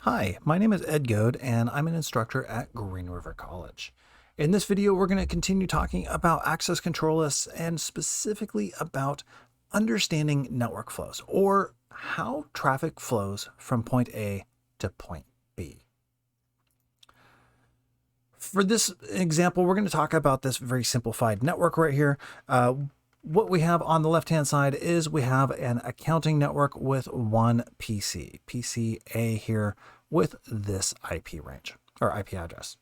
Hi, my name is Ed Goad, and I'm an instructor at Green River College. In this video, we're going to continue talking about access control lists and specifically about understanding network flows, or how traffic flows from point A to point B. For this example, we're going to talk about this very simplified network right here. What we have on the left-hand side is we have an accounting network with one PC A here, with this IP range or IP address.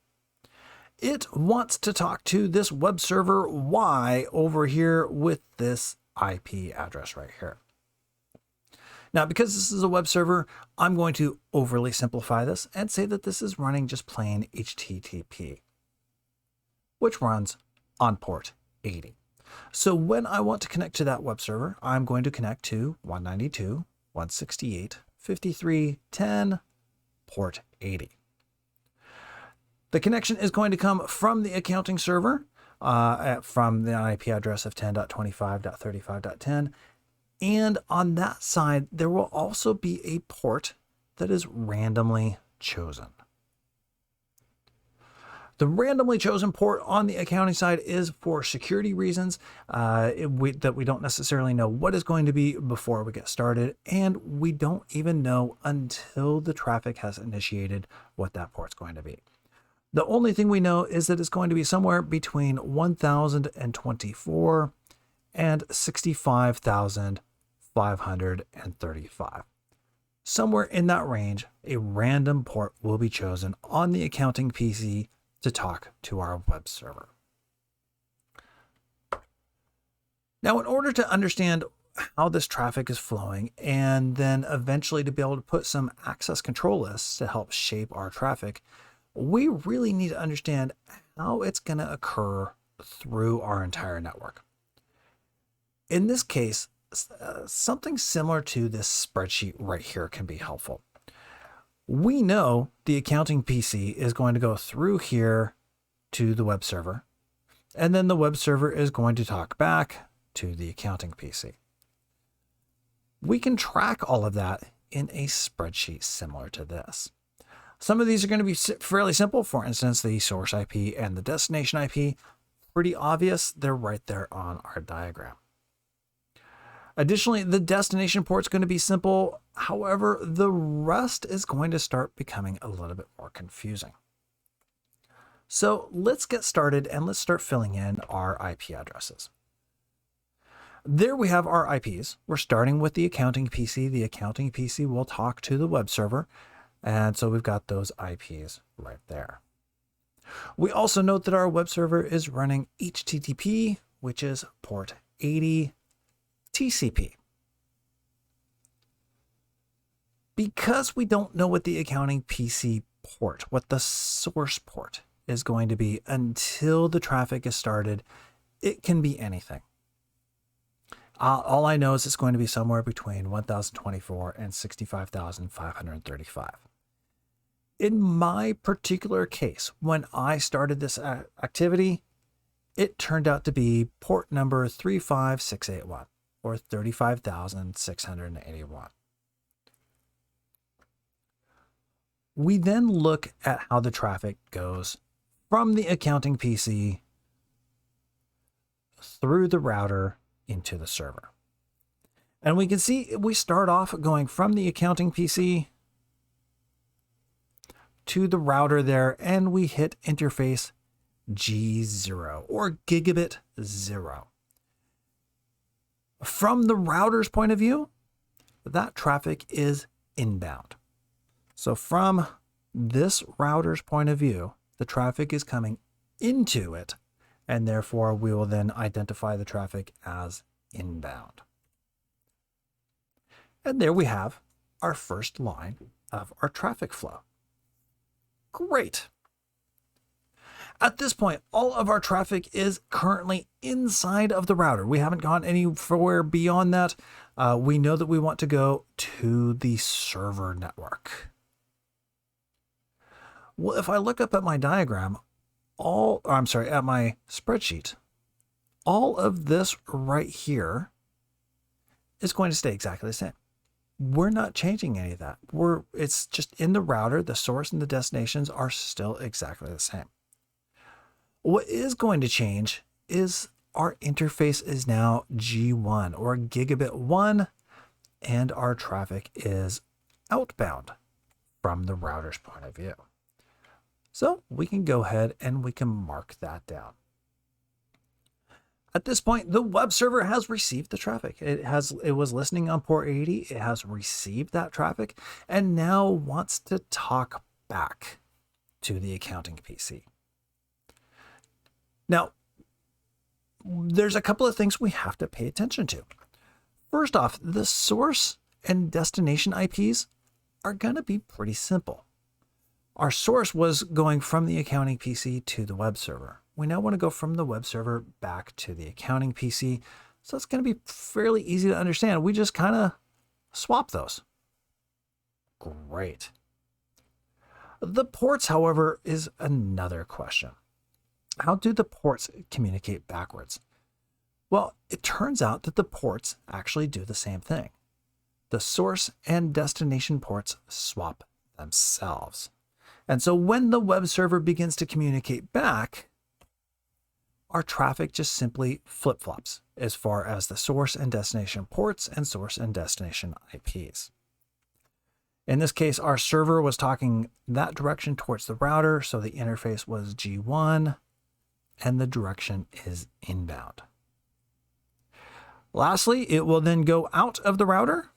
It wants to talk to this web server Y over here with this IP address right here. Now, because this is a web server, I'm going to overly simplify this and say that this is running just plain HTTP, which runs on port 80. So when I want to connect to that web server, I'm going to connect to 192.168.53.10 port 80. The connection is going to come from the accounting server from the IP address of 10.25.35.10. And on that side, there will also be a port that is randomly chosen. The randomly chosen port on the accounting side is for security reasons that we don't necessarily know what is going to be before we get started, and we don't even know until the traffic has initiated what that port's going to be. The only thing we know is that it's going to be somewhere between 1024 and 65,535. Somewhere in that range, a random port will be chosen on the accounting PC to talk to our web server. Now, in order to understand how this traffic is flowing and then eventually to be able to put some access control lists to help shape our traffic, we really need to understand how it's going to occur through our entire network. In this case, something similar to this spreadsheet right here can be helpful. We know the accounting PC is going to go through here to the web server, and then the web server is going to talk back to the accounting PC. We can track all of that in a spreadsheet similar to this. Some of these are going to be fairly simple. For instance, the source IP and the destination IP, pretty obvious. They're right there on our diagram. Additionally, the destination port is going to be simple. However, the rest is going to start becoming a little bit more confusing. So let's get started and let's start filling in our IP addresses. There we have our IPs. We're starting with the accounting PC. The accounting PC will talk to the web server. And so we've got those IPs right there. We also note that our web server is running HTTP, which is port 80. TCP. Because we don't know what the accounting PC port, what the source port is going to be until the traffic is started, it can be anything. All I know is it's going to be somewhere between 1024 and 65,535. In my particular case, when I started this activity, it turned out to be port number 35681. Or 35,681. We then look at how the traffic goes from the accounting PC through the router into the server. And we can see we start off going from the accounting PC to the router there, and we hit interface G0 or gigabit 0. From the router's point of view, that traffic is inbound. So from this router's point of view, the traffic is coming into it, and therefore we will then identify the traffic as inbound. And there we have our first line of our traffic flow. Great. At this point, all of our traffic is currently inside of the router. We haven't gone anywhere beyond that. We know that we want to go to the server network. Well, if I look up at my diagram, at my spreadsheet, all of this right here is going to stay exactly the same. we're not changing any of that. It's just in the router, the source and the destinations are still exactly the same. What is going to change is our interface is now G1 or gigabit 1, and our traffic is outbound from the router's point of view. So we can go ahead and we can mark that down. At this point, the web server has received the traffic. It was listening on port 80. It has received that traffic and now wants to talk back to the accounting PC. Now, there's a couple of things we have to pay attention to. First off, the source and destination IPs are going to be pretty simple. Our source was going from the accounting PC to the web server. We now want to go from the web server back to the accounting PC. So it's going to be fairly easy to understand. We just kind of swap those. Great. The ports, however, is another question. How do the ports communicate backwards? Well, it turns out that the ports actually do the same thing. The source and destination ports swap themselves. And so when the web server begins to communicate back, our traffic just simply flip-flops as far as the source and destination ports and source and destination IPs. In this case, our server was talking that direction towards the router, so the interface was G1, and the direction is inbound. Lastly, it will then go out of the router.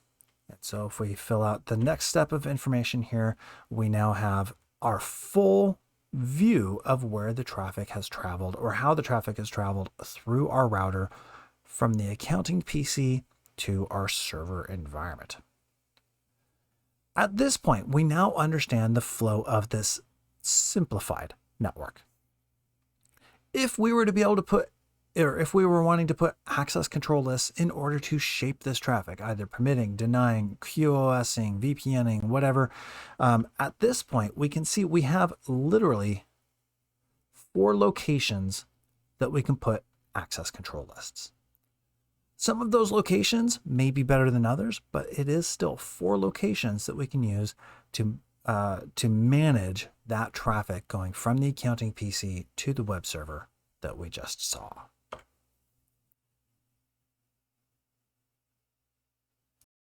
And so if we fill out the next step of information here, we now have our full view of where the traffic has traveled or how the traffic has traveled through our router from the accounting PC to our server environment. At this point, we now understand the flow of this simplified network. If we were to be able to put, or if we were wanting to put access control lists in order to shape this traffic, either permitting, denying, QoSing, VPNing, whatever, at this point, we can see we have literally 4 locations that we can put access control lists. Some of those locations may be better than others, but it is still 4 locations that we can use to manage that traffic going from the accounting PC to the web server that we just saw.